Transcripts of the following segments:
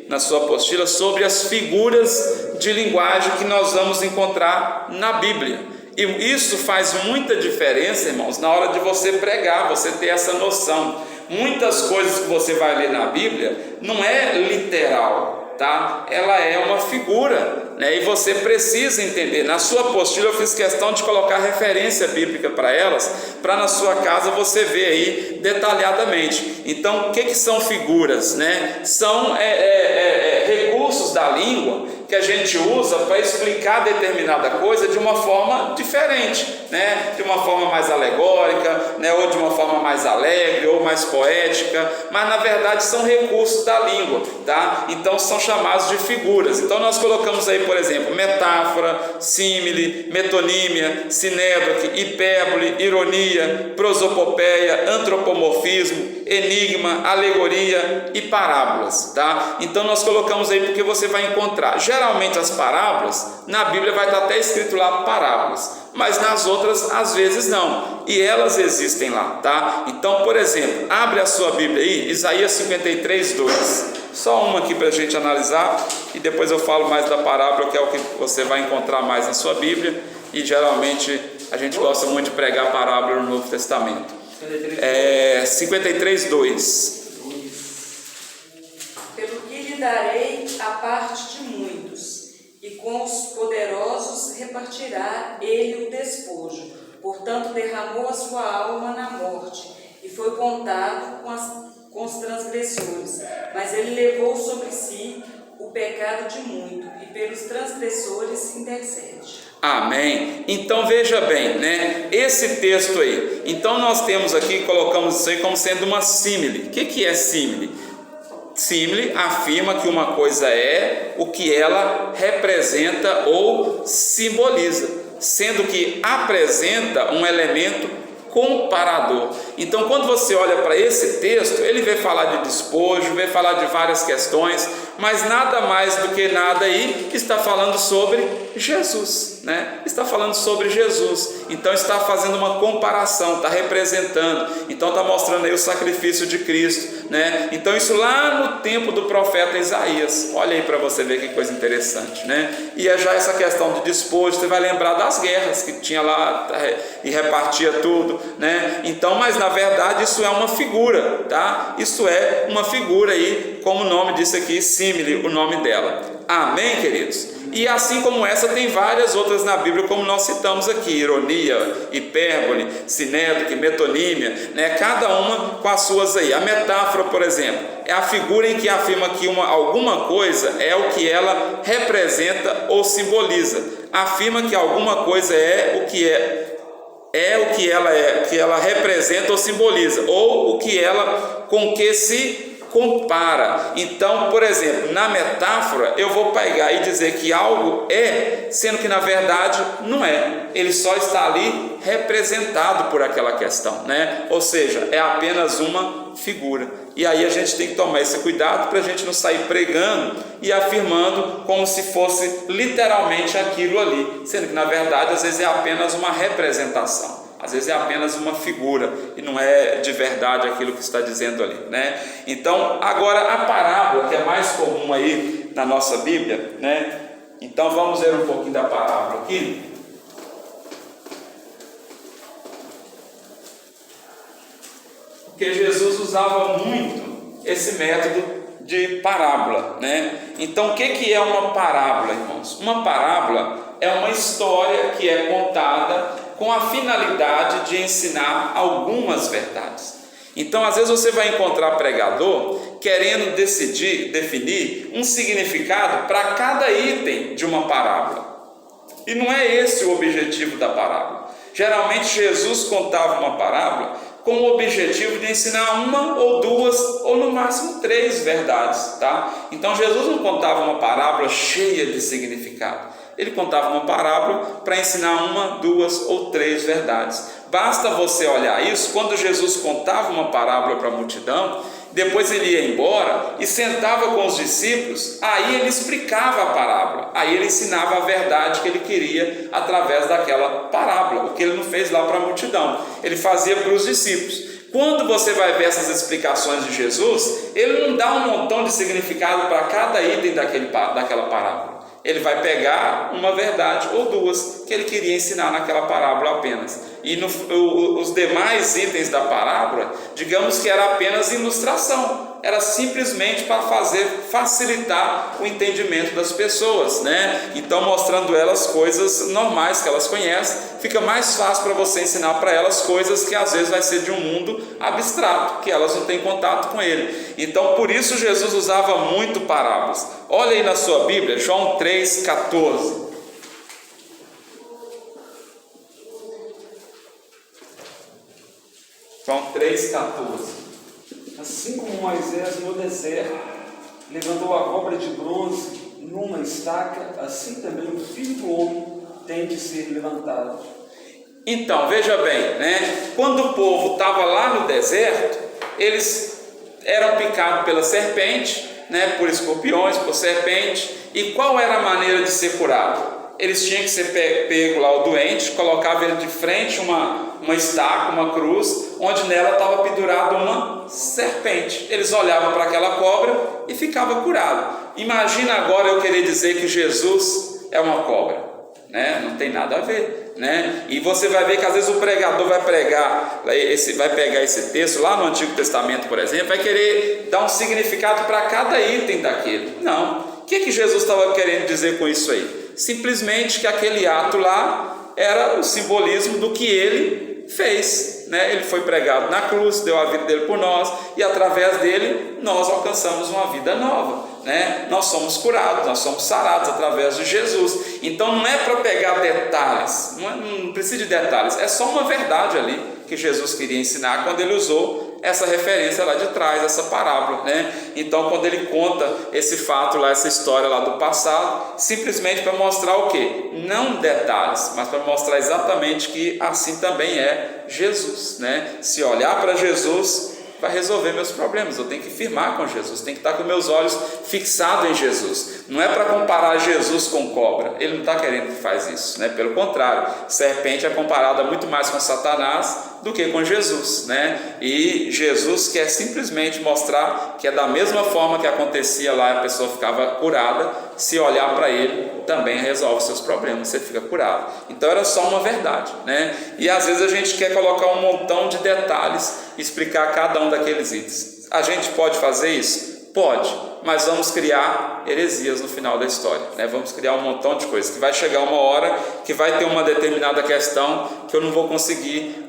na sua apostila sobre as figuras de linguagem que nós vamos encontrar na Bíblia. E isso faz muita diferença, irmãos, na hora de você pregar, você ter essa noção. Muitas coisas que você vai ler na Bíblia não é literal, tá? Ela é uma figura, né? E você precisa entender. Na sua apostila eu fiz questão de colocar referência bíblica para elas, para na sua casa você ver aí detalhadamente. Então, o que são figuras, né? São recursos da língua que a gente usa para explicar determinada coisa de uma forma diferente, né? De uma forma mais alegórica, né? Ou de uma forma mais alegre ou mais poética, mas na verdade são recursos da língua, tá? Então são chamados de figuras. Então nós colocamos aí, por exemplo, metáfora, símile, metonímia, sinédoque, hipérbole, ironia, prosopopeia, antropomorfismo, enigma, alegoria e parábolas, tá? Então nós colocamos aí porque você vai encontrar, geralmente as parábolas, na Bíblia vai estar até escrito lá parábolas, mas nas outras às vezes não, e elas existem lá, tá? Então, por exemplo, abre a sua Bíblia aí, Isaías 53, 2, só uma aqui para a gente analisar, e depois eu falo mais da parábola, que é o que você vai encontrar mais na sua Bíblia, e geralmente a gente gosta muito de pregar parábola no Novo Testamento. 53, 2. Pelo que lhe darei a parte de muitos, e com os poderosos repartirá ele o despojo. Portanto, derramou a sua alma na morte, e foi contado com os transgressores. Mas ele levou sobre si o pecado de muito, e pelos transgressores intercede. Amém? Então veja bem, né? Esse texto aí, então nós temos aqui, colocamos isso aí como sendo uma símile. O que é símile? Símile afirma que uma coisa é o que ela representa ou simboliza, sendo que apresenta um elemento comparador. Então, quando você olha para esse texto, ele vai falar de despojo, vai falar de várias questões, mas nada mais do que nada aí está falando sobre Jesus, né? Está falando sobre Jesus. Então está fazendo uma comparação, está representando. Então está mostrando aí o sacrifício de Cristo, né? Então isso lá no tempo do profeta Isaías. Olha aí para você ver que coisa interessante, né? E é já essa questão de despojo, você vai lembrar das guerras que tinha lá e repartia tudo, né? Então, mas na verdade isso é uma figura, tá? Isso é uma figura aí, como o nome disse aqui, símile, o nome dela. Amém, queridos? E assim como essa, tem várias outras na Bíblia, como nós citamos aqui: ironia, hipérbole, sinédoque, metonímia, né? Cada uma com as suas aí. A metáfora, por exemplo, é a figura em que afirma que alguma coisa é o que ela representa ou simboliza. Afirma que alguma coisa é o que ela representa ou simboliza, ou o que ela com que se compara. Então, por exemplo, na metáfora eu vou pegar e dizer que algo é, sendo que na verdade não é. Ele só está ali representado por aquela questão, né? Ou seja, é apenas uma figura. E aí a gente tem que tomar esse cuidado para a gente não sair pregando e afirmando como se fosse literalmente aquilo ali, sendo que na verdade às vezes é apenas uma representação. Às vezes é apenas uma figura e não é de verdade aquilo que está dizendo ali, né? Então, agora a parábola, que é mais comum aí na nossa Bíblia, né? Então vamos ver um pouquinho da parábola aqui. Porque Jesus usava muito esse método de parábola, né? Então, o que é uma parábola, irmãos? Uma parábola é uma história que é contada com a finalidade de ensinar algumas verdades. Então, às vezes você vai encontrar pregador querendo definir um significado para cada item de uma parábola. E não é esse o objetivo da parábola. Geralmente Jesus contava uma parábola com o objetivo de ensinar uma ou duas, ou no máximo 3 verdades, tá? Então Jesus não contava uma parábola cheia de significado. Ele contava uma parábola para ensinar 1, 2 ou 3 verdades. Basta você olhar isso. Quando Jesus contava uma parábola para a multidão, depois ele ia embora e sentava com os discípulos, aí ele explicava a parábola, aí ele ensinava a verdade que ele queria através daquela parábola, o que ele não fez lá para a multidão, ele fazia para os discípulos. Quando você vai ver essas explicações de Jesus, ele não dá um montão de significado para cada item daquela parábola. Ele vai pegar uma verdade ou duas que ele queria ensinar naquela parábola apenas. E os demais itens da parábola, digamos que era apenas ilustração. Era simplesmente para facilitar o entendimento das pessoas, né? Então, mostrando elas coisas normais que elas conhecem, fica mais fácil para você ensinar para elas coisas que às vezes vai ser de um mundo abstrato, que elas não têm contato com ele. Então, por isso Jesus usava muito parábolas. Olha aí na sua Bíblia, João 3,14. João 3,14. Assim como Moisés no deserto levantou a cobra de bronze numa estaca, assim também o Filho do Homem tem de ser levantado. Então, veja bem, né? Quando o povo estava lá no deserto, eles eram picados pela serpente, né? Por escorpiões, por serpente. E qual era a maneira de ser curado? Eles tinham que ser pego lá o doente, colocava ele de frente uma estaca, uma cruz, onde nela estava pendurada uma serpente. Eles olhavam para aquela cobra e ficavam curados. Imagina agora eu querer dizer que Jesus é uma cobra, né? Não tem nada a ver, né? E você vai ver que às vezes o pregador vai pegar esse texto lá no Antigo Testamento, por exemplo, vai querer dar um significado para cada item daquele. Não. O que Jesus estava querendo dizer com isso aí? Simplesmente que aquele ato lá era o simbolismo do que ele fez, né? Ele foi pregado na cruz, deu a vida dele por nós, e através dele nós alcançamos uma vida nova, né? Nós somos curados, nós somos sarados através de Jesus. Então não é para pegar detalhes, não precisa de detalhes, é só uma verdade ali que Jesus queria ensinar quando ele usou essa referência lá de trás, essa parábola, né? Então, quando ele conta esse fato lá, essa história lá do passado, simplesmente para mostrar o quê? Não detalhes, mas para mostrar exatamente que assim também é Jesus, né? Se olhar para Jesus, vai resolver meus problemas. Eu tenho que firmar com Jesus, tenho que estar com meus olhos fixados em Jesus. Não é para comparar Jesus com cobra, ele não está querendo que faz isso, né? Pelo contrário, serpente é comparada muito mais com Satanás do que com Jesus, né? E Jesus quer simplesmente mostrar que é da mesma forma que acontecia lá, a pessoa ficava curada, se olhar para ele, também resolve seus problemas, você fica curado. Então era só uma verdade, né? E às vezes a gente quer colocar um montão de detalhes, explicar cada um daqueles itens. A gente pode fazer isso? Pode, mas vamos criar heresias no final da história, né? Vamos criar um montão de coisas, que vai chegar uma hora que vai ter uma determinada questão que eu não vou conseguir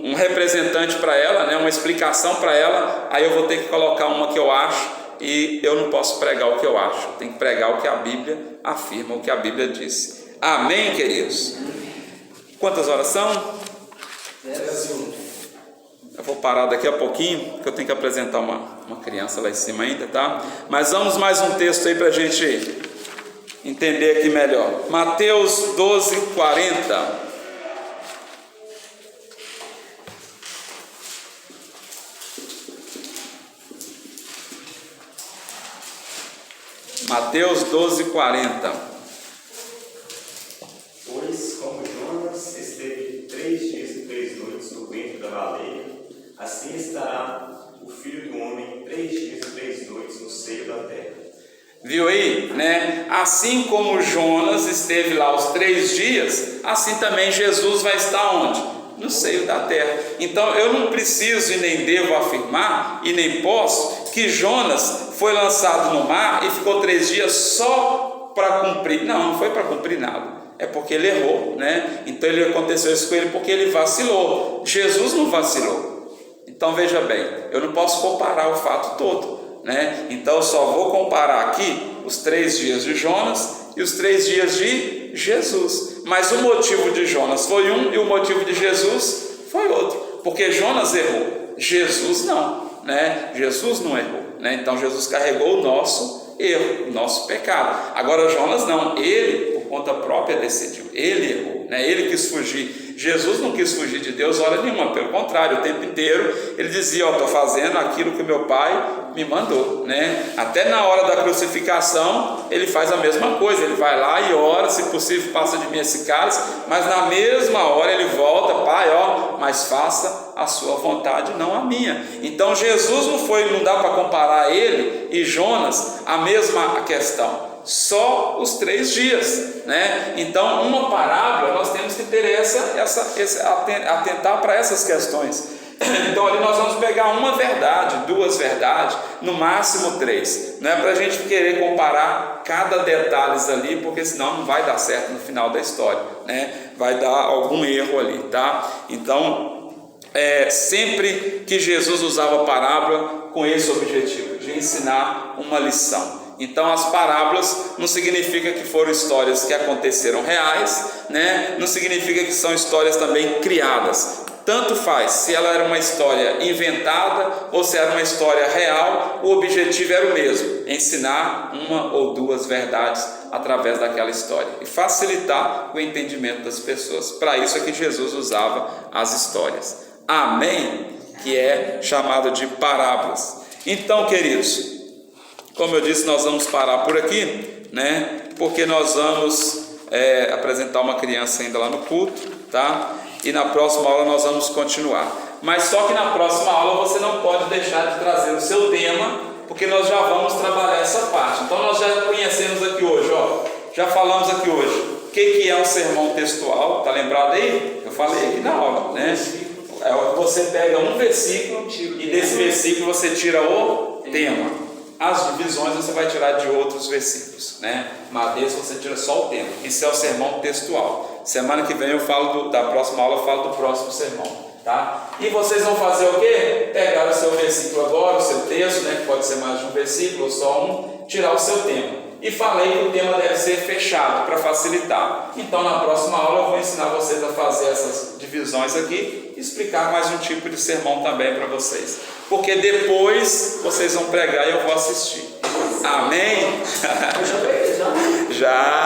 um representante para ela, né? Uma explicação para ela, aí eu vou ter que colocar uma que eu acho, e eu não posso pregar o que eu acho, eu tenho que pregar o que a Bíblia afirma, o que a Bíblia disse. Amém, queridos? Quantas horas são? 10. Eu vou parar daqui a pouquinho, porque eu tenho que apresentar uma criança lá em cima ainda, tá? Mas vamos mais um texto aí para a gente entender aqui melhor. Mateus 12:40. Mateus 12:40. Pois, como Jonas esteve 3 dias e 3 noites no ventre da baleia, assim estará o Filho do Homem 3 dias e 3 noites no seio da terra. Viu aí, né? Assim como Jonas esteve lá os 3 dias, assim também Jesus vai estar onde? No seio da terra. Então eu não preciso e nem devo afirmar, e nem posso, que Jonas foi lançado no mar e ficou 3 dias só para cumprir. Não foi para cumprir nada. É porque ele errou, né? Então aconteceu isso com ele porque ele vacilou. Jesus não vacilou. Então veja bem, eu não posso comparar o fato todo, né? Então eu só vou comparar aqui os 3 dias de Jonas e os 3 dias de Jesus. Mas o motivo de Jonas foi um e o motivo de Jesus foi outro. Porque Jonas errou, Jesus não, né? Jesus não errou, né? Então Jesus carregou o nosso erro, o nosso pecado. Agora Jonas não, ele por conta própria decidiu, ele errou, né? Ele quis fugir. Jesus não quis fugir de Deus hora nenhuma, pelo contrário, o tempo inteiro ele dizia: estou fazendo aquilo que o meu Pai me mandou, né? Até na hora da crucificação ele faz a mesma coisa, ele vai lá e ora, se possível passa de mim esse cálice, mas na mesma hora ele volta: Pai, mas faça a sua vontade, não a minha. Então Jesus não dá para comparar ele e Jonas a mesma questão, só os 3 dias, né? Então uma parábola nós temos que ter atentar para essas questões. Então ali nós vamos pegar uma verdade, 2 verdades, no máximo 3. Não é para a gente querer comparar cada detalhe ali, porque senão não vai dar certo no final da história, né? Vai dar algum erro ali, tá? Então, sempre que Jesus usava parábola com esse objetivo, de ensinar uma lição. Então as parábolas não significa que foram histórias que aconteceram reais, né? Não significa que são histórias também criadas. Tanto faz se ela era uma história inventada ou se era uma história real, o objetivo era o mesmo: ensinar uma ou 2 verdades através daquela história e facilitar o entendimento das pessoas. Para isso é que Jesus usava as histórias. Amém? Que é chamado de parábolas. Então, queridos, como eu disse, nós vamos parar por aqui, né? Porque nós vamos apresentar uma criança ainda lá no culto, tá? E na próxima aula nós vamos continuar. Mas só que na próxima aula você não pode deixar de trazer o seu tema, porque nós já vamos trabalhar essa parte. Então nós já conhecemos aqui hoje, já falamos aqui hoje o que é um sermão textual. Tá lembrado aí? Eu falei aqui na aula, né? É o que você pega um versículo e desse versículo você tira o tema. As divisões você vai tirar de outros versículos, né? Mas desse você tira só o tema. Isso é o sermão textual. Semana que vem eu falo da próxima aula, eu falo do próximo sermão, tá? E vocês vão fazer o quê? Pegar o seu versículo agora, o seu texto, né? Que pode ser mais de um versículo ou só um, tirar o seu tema. E falei que o tema deve ser fechado para facilitar. Então na próxima aula eu vou ensinar vocês a fazer essas divisões aqui e explicar mais um tipo de sermão também para vocês. Porque depois vocês vão pregar e eu vou assistir. Amém? Eu já peguei, já. Já.